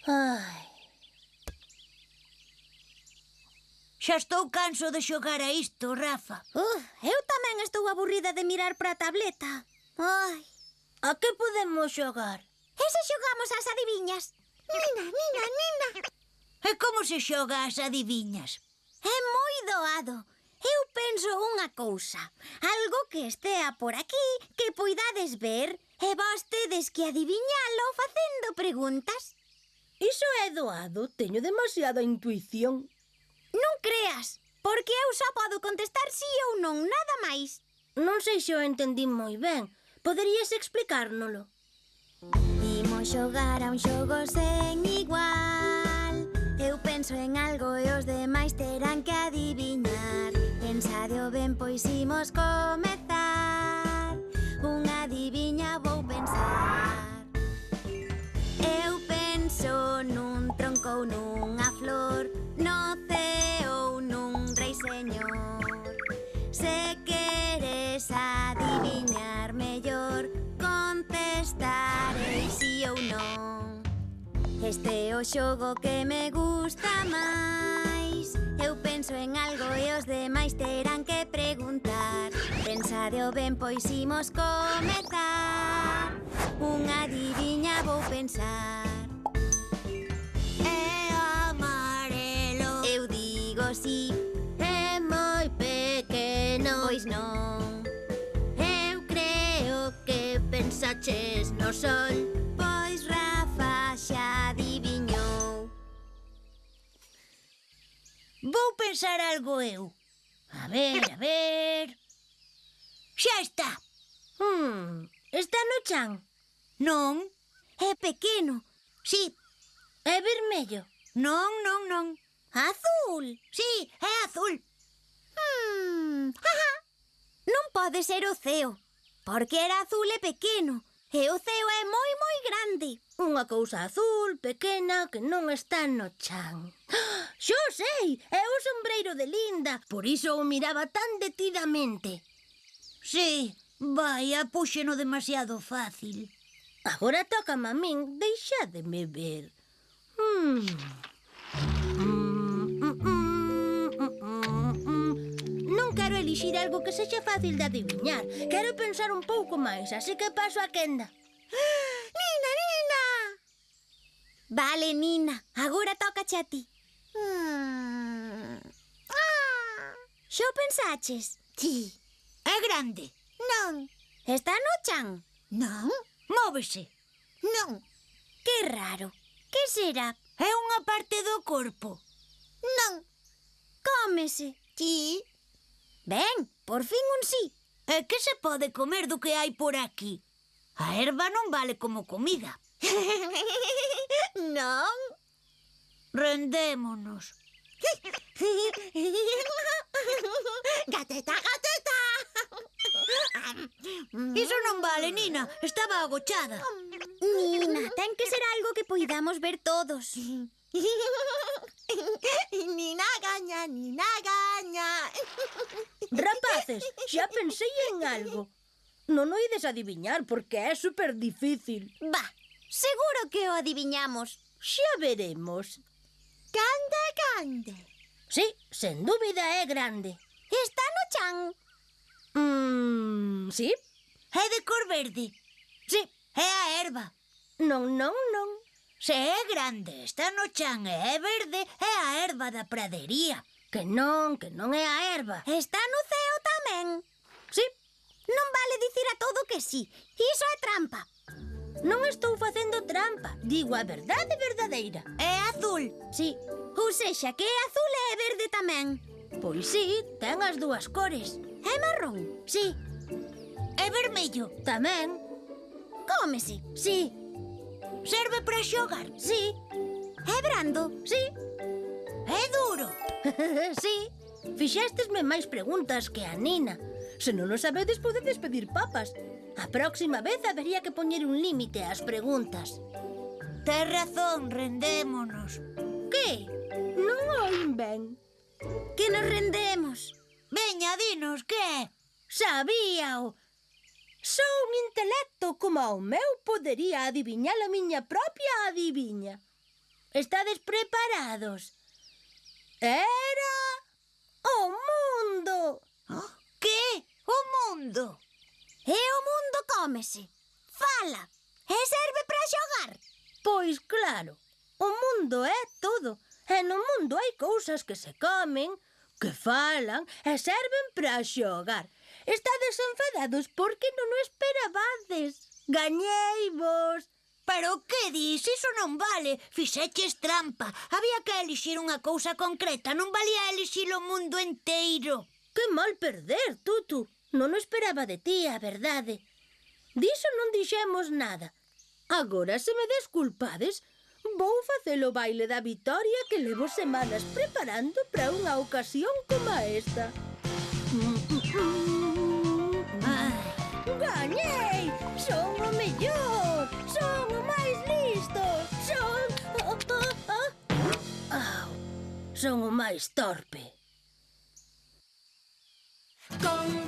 Ai. Xa estou canso de xogar a isto, Rafa. Eu tamén estou aburrida de mirar para a tableta. Ai. A que podemos xogar? E se xogamos ás adiviñas? Nina. E como se xoga as adiviñas? É moi doado. Eu penso unha cousa. Algo que estea por aquí que poidades ver e vós tedes que adiviñalo facendo preguntas. Iso é doado, teño demasiada intuición. Non creas, porque eu só podo contestar si ou non, nada máis. Non sei se o entendí moi ben. Poderías explicárnolo? Imos xogar a un xogo sen igual. Eu penso en algo e os demais terán que adiviñar. Pensadeo ben, pois imos comezar. Unha adiviña vou pensar. Eu penso nun tronco ou nunha flor, no ceo ou nun rei señor. Se queres adiviñar mellor, contestarei si ou non. Este é o xogo que me gusta máis. Eu penso en algo e os demais terán que preguntar. Pensadeo ben, pois imos comezar. Unha adiviña vou pensar. É amarelo. Eu digo si, É moi pequeno. pois non. Eu creo que pensaches no sol. Pois Rafa xa adiviñou. Vou pensar algo eu. A ver... Xa está. Está no chan. Non? É pequeno. Sí. É vermello. Non. Azul. Sí, é azul. Non pode ser o ceo, porque era azul e pequeno. E o ceo é moi, moi grande. Unha cousa azul, pequena, que non está no chan. Xo sei, é o sombreiro de Linda. Por iso o miraba tan detidamente. Sí, vai, apúxeno demasiado fácil. Agora toca a min, deixádeme ver. Non quero elixir algo que sexa fácil de adiviñar. Quero pensar un pouco máis, así que paso a quenda. Nina! Vale, Nina, agora toca a ti. Xo pensaches? Sí. É grande. Non. Está no chan? Non. Móvese. Non. Que raro. Que será? É unha parte do corpo. Non. Cómese? Sí. Ben, por fin un sí. E que se pode comer do que hai por aquí? A herba non vale como comida. Non. Rendémonos. Gateta! Iso non vale, Nina. Estaba agochada. Nina, ten que ser algo que poidamos ver todos. Nina gaña. Rapaces, xa pensei en algo. Non o ides adiviñar porque é super difícil. Va, seguro que o adiviñamos. Xa veremos. Grande. Sí, sen dúbida é grande. Está no chan. Sí? É de cor verde. Sí. É a herba. Non. Se é grande, está no chan e é verde, é a herba da pradería. Que non é a herba. Está no ceo tamén. Sí. Non vale dicir a todo que sí. Iso é trampa. Non estou facendo trampa. Digo a verdade verdadeira. É azul. Sí. Ou sexa, que é azul e é verde tamén. Pois sí, ten as dúas cores. É marrón. Sí. É vermello. Tamén. Cómese. Sí. Serve para xogar. Sí. É brando. Sí. É duro. Sí. Fixéstesme máis preguntas que a Nina. Se non o sabedes, podedes pedir papas. A próxima vez habería que poñer un límite ás preguntas. Tes razón, rendémonos. Que? Non oín ben. Que nos rendemos. Veña, dinos, que é? Sabíao. Só un intelecto como o meu podería adiviñar a miña propia adiviña. Estades preparados? Era o mundo. Que? O mundo? E o mundo cómese, fala e serve para xogar. Pois claro, o mundo é todo. E no mundo hai cousas que se comen, que falan e serven para xogar. Estades enfadados porque non o esperabades. Gañeivos. Pero que dis? Iso non vale. Fixeches trampa. Había que elixir unha cousa concreta. Non valía elixir o mundo enteiro. Que mal perder, Tutu. Non o esperaba de ti, a verdade. Diso non dixemos nada. Agora, se me desculpades, vou facer o baile da vitoria que levo semanas preparando para unha ocasión como esta. Gañei! Son o mellor! Son o máis listo! Son... Son o máis torpe. Con